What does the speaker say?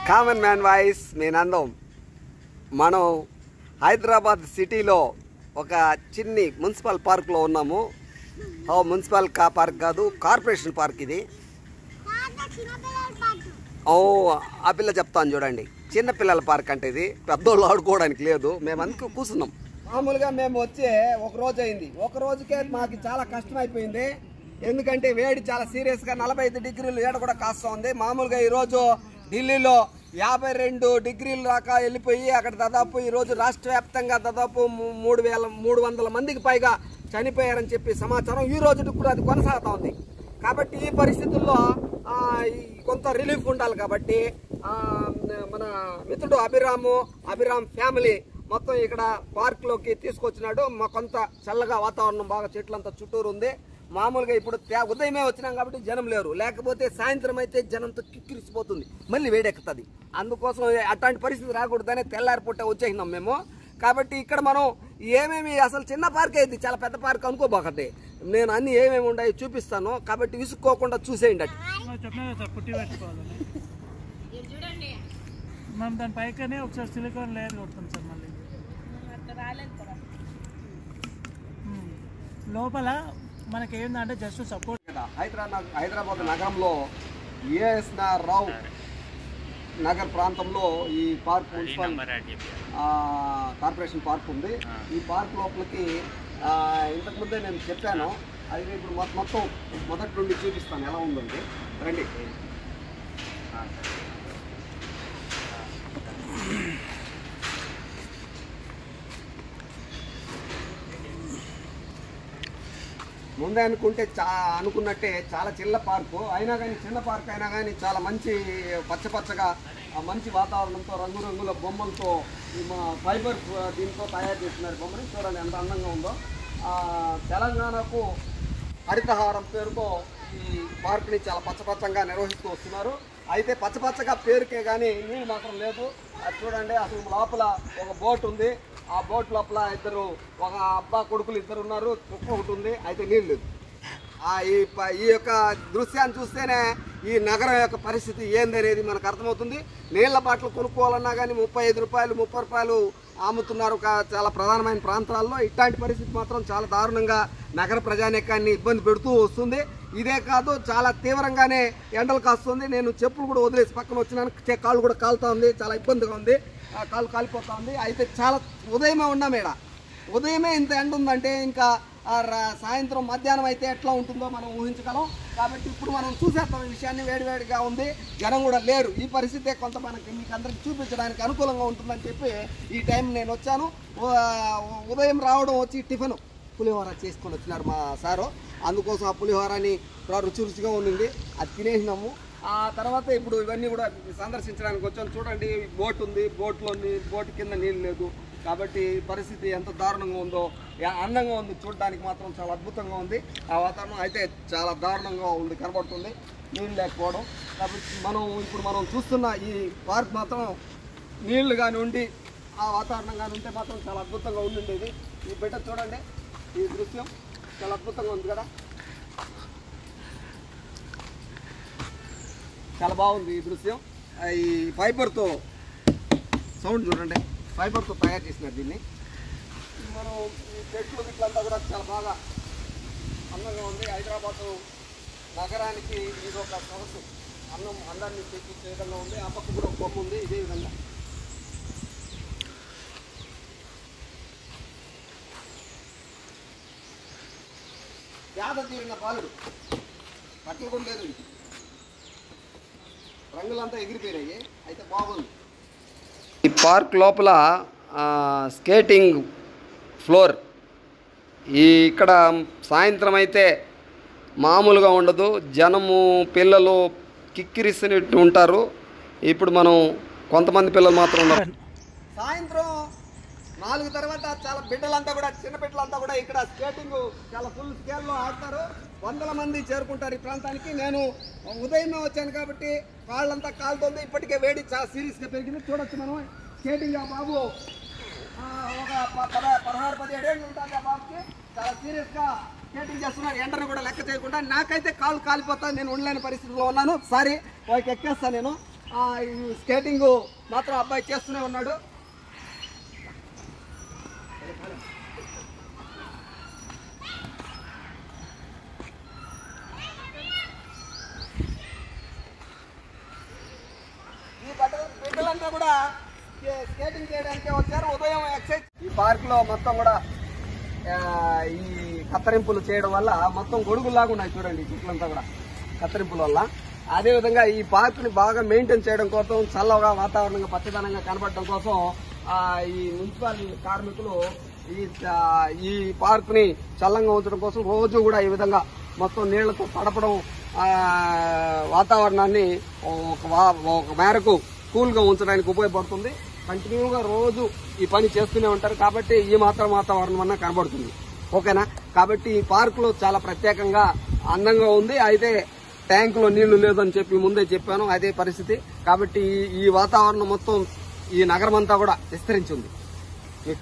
Common man voice మీ నందం. మనం హైదరాబాద్ సిటీలో ఒక చిన్ని మున్సిపల్ పార్క్లో ఉన్నాము. మున్సిపల్ పార్క్ కాదు, కార్పొరేషన్ పార్క్ ఇది. ఆ పిల్ల చెప్తాను చూడండి. చిన్నపిల్లల పార్క్ అంటే ఇది, పెద్దోళ్ళు ఆడుకోవడానికి లేదు. మేము అందుకు కూర్చున్నాం. మామూలుగా మేము వచ్చి ఒక రోజు అయింది. ఒక రోజుకే మాకు చాలా కష్టం అయిపోయింది. ఎందుకంటే వేడి చాలా సీరియస్గా 45 డిగ్రీలు వేడి కూడా కాస్తా ఉంది. మామూలుగా ఈరోజు ఢిల్లీలో 52 డిగ్రీల దాకా వెళ్ళిపోయి అక్కడ దాదాపు ఈరోజు రాష్ట్ర వ్యాప్తంగా దాదాపు 300 మందికి పైగా చనిపోయారని చెప్పి సమాచారం. ఈ రోజు కూడా అది కొనసాగుతూ ఉంది. కాబట్టి ఈ పరిస్థితుల్లో కొంత రిలీఫ్ ఉండాలి. కాబట్టి మన మిత్రుడు అభిరామ్ ఫ్యామిలీ మొత్తం ఇక్కడ పార్క్లోకి తీసుకొచ్చినాడు. మా కొంత చల్లగా వాతావరణం, బాగా చెట్లంతా చుట్టూరు ఉంది. మామూలుగా ఇప్పుడు ఉదయమే వచ్చినాం కాబట్టి జనం లేరు. లేకపోతే సాయంత్రం అయితే జనంతో కిక్కిరిసిపోతుంది, మళ్ళీ వేడెక్కుతుంది. అందుకోసం అట్లాంటి పరిస్థితి రాకూడదనే తెల్లారిపూట వచ్చేసినాం మేము. కాబట్టి ఇక్కడ మనం ఏమేమి, అసలు చిన్న పార్క్ అయితే చాలా పెద్ద పార్క్ అనుకోబాకండి. నేను అన్ని ఏమేమి ఉన్నాయో చూపిస్తాను. కాబట్టి విసుక్కోకుండా చూసేయండి. అటు దాని పైకనే ఒకసారి సిలికాన్ లేయర్ కొడతాం సార్. మళ్ళీ లోపల మనకి ఏంటంటే జస్ట్ సపోర్ట్. హైదరాబాద్ నగరంలో ఏఎస్ రావు నగర్ ప్రాంతంలో ఈ పార్క్ మున్సిపల్ కార్పొరేషన్ పార్క్ ఉంది. ఈ పార్క్ లోపలికి ఇంతకుముందే నేను చెప్పాను. అది ఇప్పుడు మొత్తం మొదటి నుండి చూపిస్తాను ఎలా ఉందండి. రండి. ముందే అనుకున్నట్టే చాలా చిన్న పార్కు అయినా కానీ, చిన్న పార్క్ అయినా కానీ చాలా మంచి పచ్చగా మంచి వాతావరణంతో, రంగురంగుల బొమ్మలతో, ఫైబర్ దీంతో తయారు చేస్తున్నారు బొమ్మని. చూడండి ఎంత అందంగా ఉందో. తెలంగాణకు హరితహారం పేరుతో ఈ పార్కుని చాలా పచ్చగా నిర్వహిస్తూ వస్తున్నారు. అయితే పచ్చగా పేరుకే కానీ నీళ్ళు మాత్రం లేదు. అది చూడండి. అసలు లోపల ఒక బోట్ ఉంది. ఆ బోట్ లోపల ఒక అబ్బా కొడుకులు ఇద్దరు ఉన్నారు. కుక్క ఒకటి ఉంది. అయితే నీళ్ళు లేదు. ఈ యొక్క దృశ్యాన్ని చూస్తేనే ఈ నగరం యొక్క పరిస్థితి ఏందనేది మనకు అర్థమవుతుంది. నీళ్ల బాటలు కొనుక్కోవాలన్నా కానీ 35 రూపాయలు 30 రూపాయలు అమ్ముతున్నారు చాలా ప్రధానమైన ప్రాంతాల్లో. ఇట్లాంటి పరిస్థితి మాత్రం చాలా దారుణంగా నగర ప్రజానీకాన్ని ఇబ్బంది పెడుతూ వస్తుంది. ఇదే కాదు, చాలా తీవ్రంగానే ఎండలు కాస్తుంది. నేను చెప్పులు కూడా వదిలేసి పక్కన వచ్చినాను. కాళ్ళు కూడా కాలుతూ ఉంది. చాలా ఇబ్బందిగా ఉంది. కాళ్ళు కాలిపోతూ ఉంది. అయితే చాలా ఉదయమే ఉన్నాం ఇక్కడ. ఉదయమే ఇంత ఎండ ఉందంటే ఇంకా సాయంత్రం మధ్యాహ్నం అయితే ఎట్లా ఉంటుందో మనం ఊహించగలం. కాబట్టి ఇప్పుడు మనం చూసేస్తాం ఈ విషయాన్ని. వేడివేడిగా ఉంది, జనం కూడా లేరు. ఈ పరిస్థితే కొంత మీకు అందరికి చూపించడానికి అనుకూలంగా ఉంటుందని చెప్పి ఈ టైం నేను వచ్చాను. ఉదయం రావడం వచ్చి టిఫిన్ పులిహోర చేసుకొని వచ్చినారు మా సారు. అందుకోసం ఆ పులిహోరని రుచిగా ఉండింది, అది తినేసినాము. ఆ తర్వాత ఇప్పుడు ఇవన్నీ కూడా సందర్శించడానికి వచ్చాను. చూడండి, బోట్ ఉంది. బోట్ కింద నీళ్ళు లేదు. కాబట్టి పరిస్థితి ఎంత దారుణంగా ఉందో, అందంగా ఉంది. చూడడానికి మాత్రం చాలా అద్భుతంగా ఉంది. ఆ వాతావరణం అయితే చాలా దారుణంగా ఉంది, కనబడుతుంది నీళ్ళు లేకపోవడం. కాబట్టి ఇప్పుడు మనం చూస్తున్న ఈ పార్క్ మాత్రం నీళ్లు కానీ ఉండి ఆ వాతావరణం కానీ ఉంటే మాత్రం చాలా అద్భుతంగా ఉండిండేది. ఈ బిడ్డ చూడండి, ఈ దృశ్యం చాలా అద్భుతంగా ఉంది కదా. చాలా బాగుంది ఈ దృశ్యం. ఈ ఫైబర్తో సౌండ్ చూడండి, ఫైబర్తో తయారు చేసినారు దీన్ని. మనం ఈ చెట్లు ఇట్లంతా కూడా చాలా బాగా అందంగా ఉంది. హైదరాబాదు నగరానికి ఇది ఒక సొగసు, అందాన్ని తెప్పించే విధంగా ఉంది. ఆ పక్క కూడా ఒక బొమ్మ ఉంది ఇదే విధంగా. యాద తీరిన బాలుడు, బట్టలు కూడా లేదు, రంగులంతా ఎగిరిపోయినాయి. అయితే బాగుంది. ఈ పార్క్ లోపల స్కేటింగ్ ఫ్లోర్. ఇక్కడ సాయంత్రం అయితే మామూలుగా ఉండదు. జనము, పిల్లలు కిక్కిరిసినట్టు ఉంటారు. ఇప్పుడు మనం కొంతమంది పిల్లలు మాత్రం ఉన్నారు. సాయంత్రం 4 తర్వాత చాలా బిడ్డలంతా కూడా, చిన్న బిడ్డలంతా కూడా ఇక్కడ స్కేటింగ్ చాలా ఫుల్ స్కేల్లో ఆడతారు. 100 మంది చేరుకుంటారు ఈ ప్రాంతానికి. నేను ఉదయమే వచ్చాను కాబట్టి కాళ్ళంతా కాలుతుంది. ఇప్పటికే వేడి చాలా సీరియస్గా పెరిగింది. చూడొచ్చు మనం స్కేటింగ్. ఆ బాబు ఒక 16-17 ఏళ్ళు ఉంటుంది. ఆ బాబుకి చాలా సీరియస్గా స్కేటింగ్ చేస్తున్నారు, ఎండను కూడా లెక్క చేయకుండా. నాకైతే కాళ్ళు కాలిపోతా, నేను ఉండలేని పరిస్థితిలో ఉన్నాను. సారీ, వాళ్ళకి ఎక్కేస్తాను నేను. స్కేటింగ్ మాత్రం అబ్బాయి చేస్తూనే ఉన్నాడు. ఈ బిడ్డలంతా కూడా స్కేటింగ్ చేయడానికి వచ్చారు. ఉదయం ఎక్సైజ్ ఈ పార్క్ లో మొత్తం కూడా ఈ కత్తరింపులు చేయడం వల్ల మొత్తం గొడుగులాగా ఉన్నాయి చూడండి. ఈ చెట్లంతా కూడా కత్తరింపుల వల్ల. అదేవిధంగా ఈ పార్క్ ని బాగా మెయింటైన్ చేయడం కోసం, చల్లగా వాతావరణంగా పచ్చదనంగా కనబడడం కోసం ఈ మున్సిపాలిటీ కార్మికులు ఈ పార్క్ ని చల్లంగా ఉంచడం కోసం రోజు కూడా ఈ విధంగా మొత్తం నీళ్లతో తడపడం, వాతావరణాన్ని ఒక మేరకు కూల్ గా ఉంచడానికి ఉపయోగపడుతుంది. కంటిన్యూగా రోజు ఈ పని చేస్తూనే ఉంటారు కాబట్టి ఈ మాత్రం వాతావరణం అన్న కనబడుతుంది. ఓకేనా? కాబట్టి ఈ పార్క్ లో చాలా ప్రత్యేకంగా అందంగా ఉంది. అయితే ట్యాంకులో నీళ్లు లేదని చెప్పి ముందే చెప్పాను, అదే పరిస్థితి. కాబట్టి ఈ వాతావరణం మొత్తం ఈ నగరం అంతా కూడా విస్తరించి ఉంది.